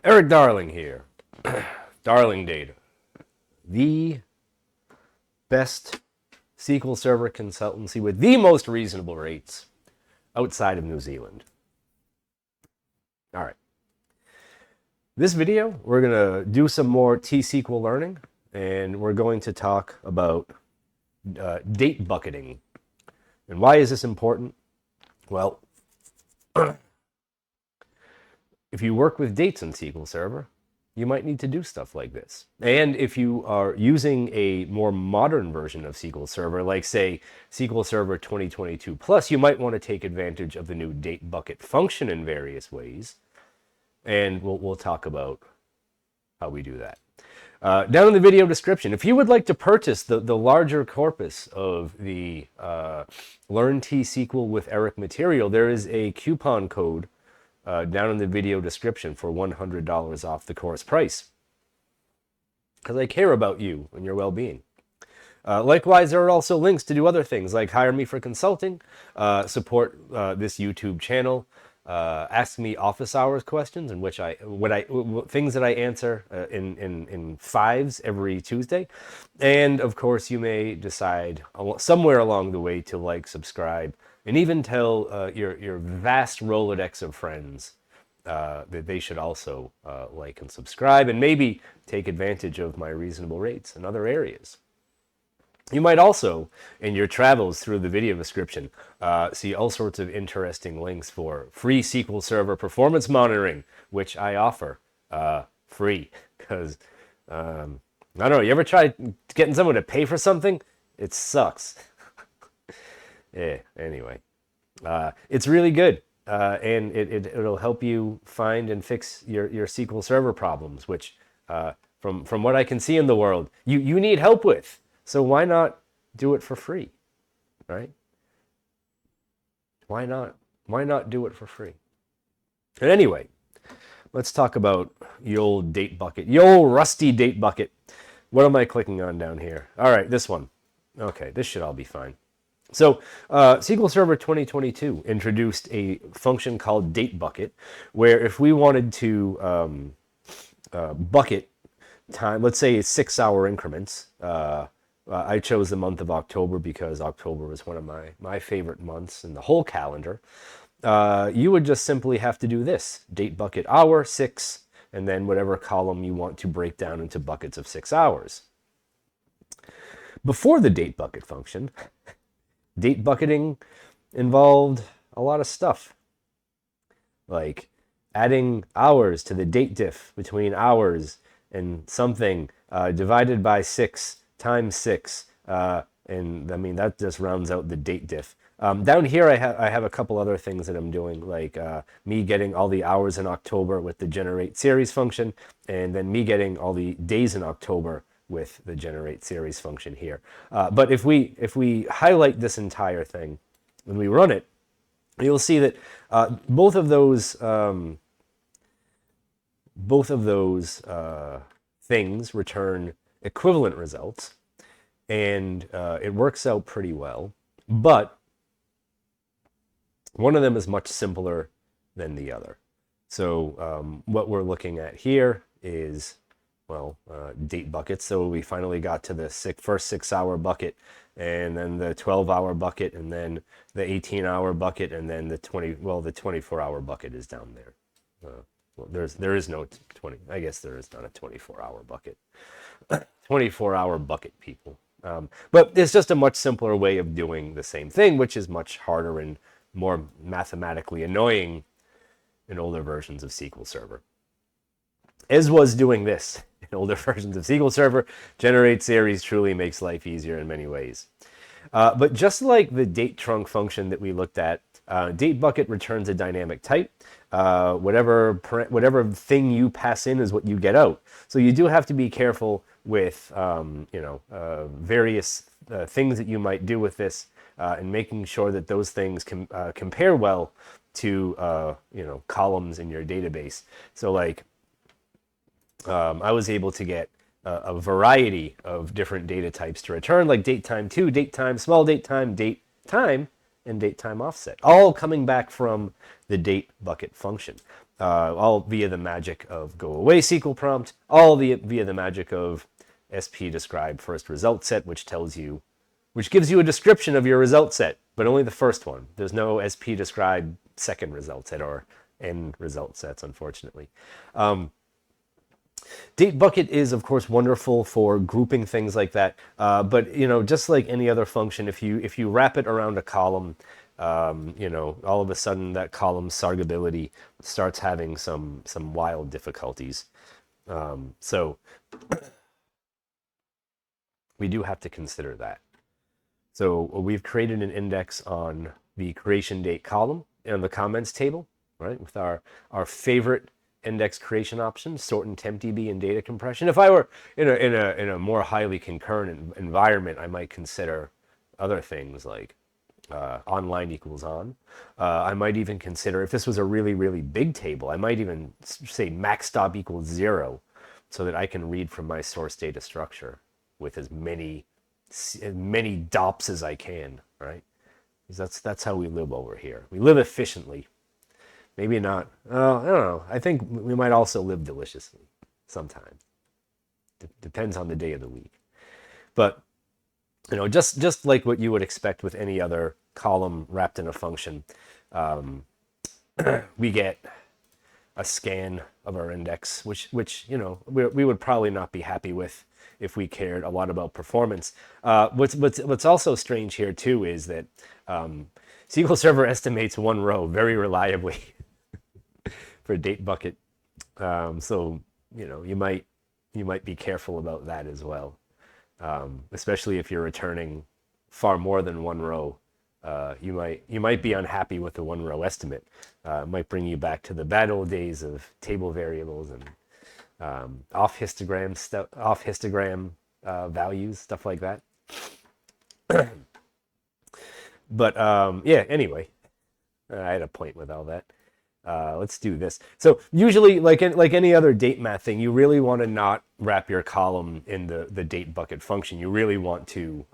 Eric Darling here. Darling Data, the best SQL Server consultancy with the most reasonable rates outside of New Zealand. All right. This video, we're going to do some more T-SQL learning, and we're going to talk about date bucketing. And why is this important? Well, if you work with dates in SQL Server, you might need to do stuff like this. And if you are using a more modern version of SQL Server, like say SQL Server 2022 Plus, you might want to take advantage of the new date bucket function in various ways. And we'll talk about how we do that. Down in the video description, if you would like to purchase the larger corpus of the Learn T-SQL with Erik material, there is a coupon code down in the video description for $100 off the course price. Because I care about you and your well-being. Likewise, there are also links to do other things like hire me for consulting, support this YouTube channel, ask me office hours questions, in which things that I answer in fives every Tuesday, and of course you may decide somewhere along the way to like, subscribe, and even tell your vast Rolodex of friends that they should also like and subscribe, and maybe take advantage of my reasonable rates in other areas. You might also, in your travels through the video description, see all sorts of interesting links for free SQL Server performance monitoring, which I offer free. Because, I don't know, you ever try getting someone to pay for something? It sucks. Yeah, anyway. It's really good, and it'll help you find and fix your SQL Server problems, which, from what I can see in the world, you need help with. So why not do it for free, right? Why not? Why not do it for free? And anyway, let's talk about the old date bucket, the old rusty date bucket. What am I clicking on down here? All right, this one. Okay, this should all be fine. So SQL Server 2022 introduced a function called date bucket, where if we wanted to bucket time, let's say 6-hour increments. I chose the month of October because October was one of my favorite months in the whole calendar. You would just simply have to do this: date bucket hour 6, and then whatever column you want to break down into buckets of 6 hours. Before the date bucket function, date bucketing involved a lot of stuff, like adding hours to the date diff between hours and something divided by 6 times 6, and I mean that just rounds out the date diff. Down here I have a couple other things that I'm doing, like me getting all the hours in October with the generate series function, and then me getting all the days in October with the generate series function here. But if we highlight this entire thing and we run it, you'll see that both of those things return equivalent results, and it works out pretty well, but one of them is much simpler than the other. So what we're looking at here is, well, date buckets. So we finally got to the first 6-hour bucket, and then the 12-hour bucket, and then the 18-hour bucket, and then the 24-hour bucket is down there. Well, there is no 20. I guess there is not a 24-hour bucket. 24-hour bucket, people. But it's just a much simpler way of doing the same thing, which is much harder and more mathematically annoying in older versions of SQL Server. As was doing this in older versions of SQL Server, generate series truly makes life easier in many ways. But just like the date trunc function that we looked at, date bucket returns a dynamic type. Whatever thing you pass in is what you get out. So you do have to be careful with various things that you might do with this, and making sure that those things compare well to columns in your database. So like I was able to get a variety of different data types to return, like date time 2, date time, small date time, and date time offset, all coming back from the date bucket function. all via the magic of go away SQL prompt, all via the magic of SP describe first result set, which gives you a description of your result set, but only the first one. There's no SP describe second result set or end result sets, unfortunately. Date bucket is, of course, wonderful for grouping things like that. But just like any other function, if you wrap it around a column, all of a sudden that column's sargability starts having some wild difficulties. So we do have to consider that. So we've created an index on the creation date column in the comments table, right, with our favorite index creation options, sort and tempdb and data compression. If I were in a more highly concurrent environment, I might consider other things like online equals on. I might even consider, if this was a really, really big table, I might even say max stop equals 0 so that I can read from my source data structure with as many DOPs as I can, right? Because that's how we live over here. We live efficiently. Maybe not. I don't know. I think we might also live deliciously sometime. Depends on the day of the week. But just like what you would expect with any other column wrapped in a function, we get a scan of our index, which we would probably not be happy with if we cared a lot about performance. What's also strange here too is that SQL Server estimates one row very reliably for date bucket. So you might be careful about that as well, especially if you're returning far more than one row. You might be unhappy with the one row estimate. It might bring you back to the bad old days of table variables and off histogram values, stuff like that. But yeah, anyway, I had a point with all that. Let's do this. So usually, like any other date math thing, you really want to not wrap your column in the date bucket function. You really want to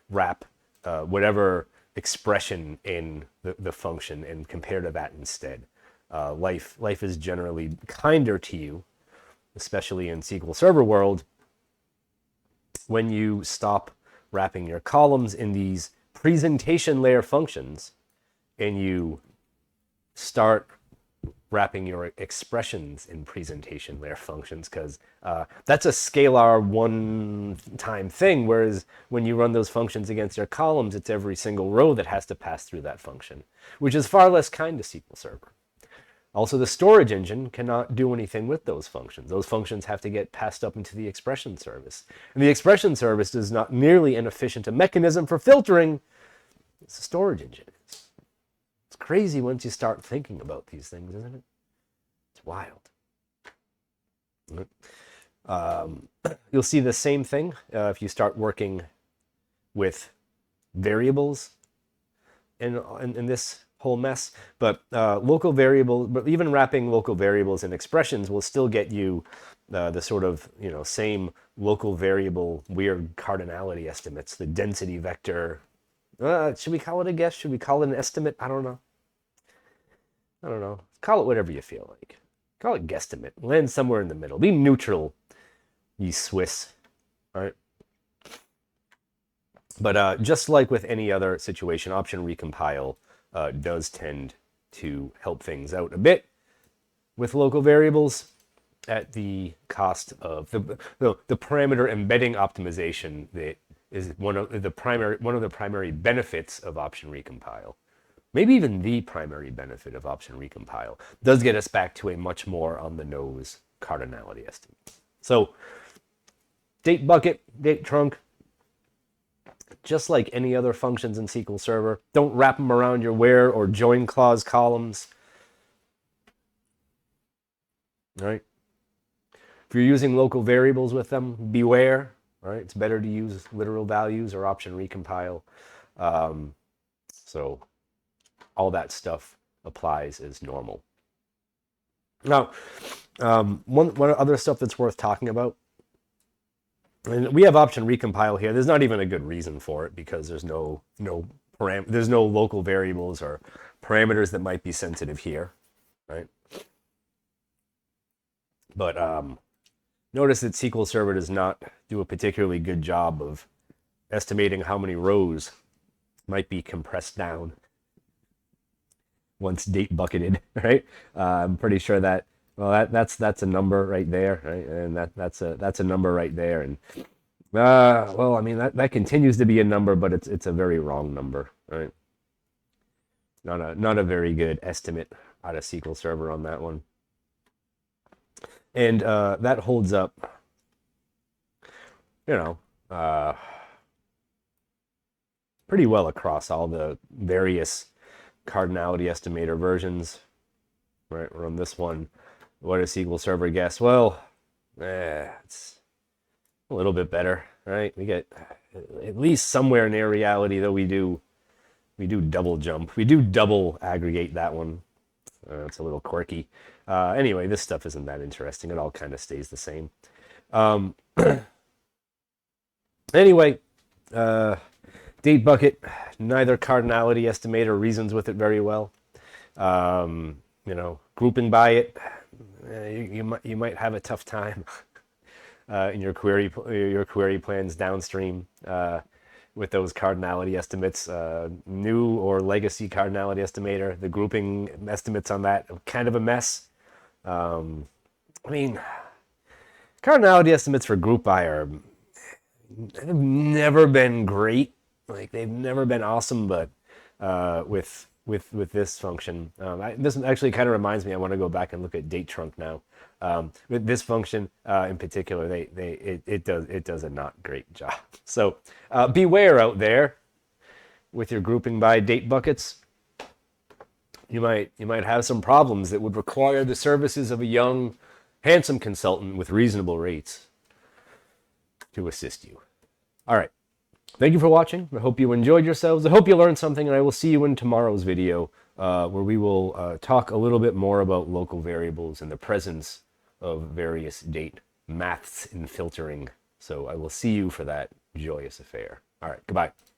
wrap whatever expression in the function and compare to that instead. Life is generally kinder to you, especially in SQL Server world, when you stop wrapping your columns in these presentation layer functions and you start wrapping your expressions in presentation layer functions, because that's a scalar one-time thing, whereas when you run those functions against your columns, it's every single row that has to pass through that function, which is far less kind to SQL Server. Also, the storage engine cannot do anything with those functions. Those functions have to get passed up into the expression service. And the expression service is not nearly as efficient a mechanism for filtering as the storage engine is. It's crazy once you start thinking about these things, isn't it? It's wild. You'll see the same thing if you start working with variables in this whole mess, but local variable, but even wrapping local variables in expressions will still get you the sort of same local variable weird cardinality estimates, the density vector. Should we call it a guess? Should we call it an estimate? I don't know. Call it whatever you feel like. Call it guesstimate. Land somewhere in the middle. Be neutral, ye Swiss. All right. But just like with any other situation, option recompile does tend to help things out a bit with local variables at the cost of the parameter embedding optimization that is one of the primary benefits of option recompile. Maybe even the primary benefit of option recompile does get us back to a much more on the nose cardinality estimate. So date bucket, date trunk, just like any other functions in SQL Server, don't wrap them around your where or join clause columns. All right. If you're using local variables with them, beware. All right. It's better to use literal values or option recompile. So all that stuff applies as normal. Now, one other stuff that's worth talking about. And we have option recompile here. There's not even a good reason for it because there's no local variables or parameters that might be sensitive here, right? But notice that SQL Server does not do a particularly good job of estimating how many rows might be compressed down once date bucketed, right? I'm pretty sure that, well, that's a number right there, right? And that's a number right there. And well, I mean, that continues to be a number, but it's a very wrong number, right? Not a very good estimate out of SQL Server on that one. And that holds up, you know, pretty well across all the various cardinality estimator versions. Right, we're on this one. What does SQL Server guess? Well, it's a little bit better, right? We get at least somewhere near reality, though we do double jump. We do double aggregate that one. It's a little quirky. Anyway, this stuff isn't that interesting. It all kind of stays the same. Anyway, date bucket, neither cardinality estimator reasons with it very well. Grouping by it, you might have a tough time in your query plans downstream with those cardinality estimates. New or legacy cardinality estimator, the grouping estimates on that are kind of a mess. I mean, cardinality estimates for group by have never been great. Like, they've never been awesome, but with this function, this actually kind of reminds me. I want to go back and look at date trunk now. With this function in particular, it does a not great job. So beware out there with your grouping by date buckets. You might have some problems that would require the services of a young, handsome consultant with reasonable rates to assist you. All right. Thank you for watching. I hope you enjoyed yourselves. I hope you learned something, and I will see you in tomorrow's video where we will talk a little bit more about local variables and the presence of various date maths and filtering. So I will see you for that joyous affair. All right, goodbye.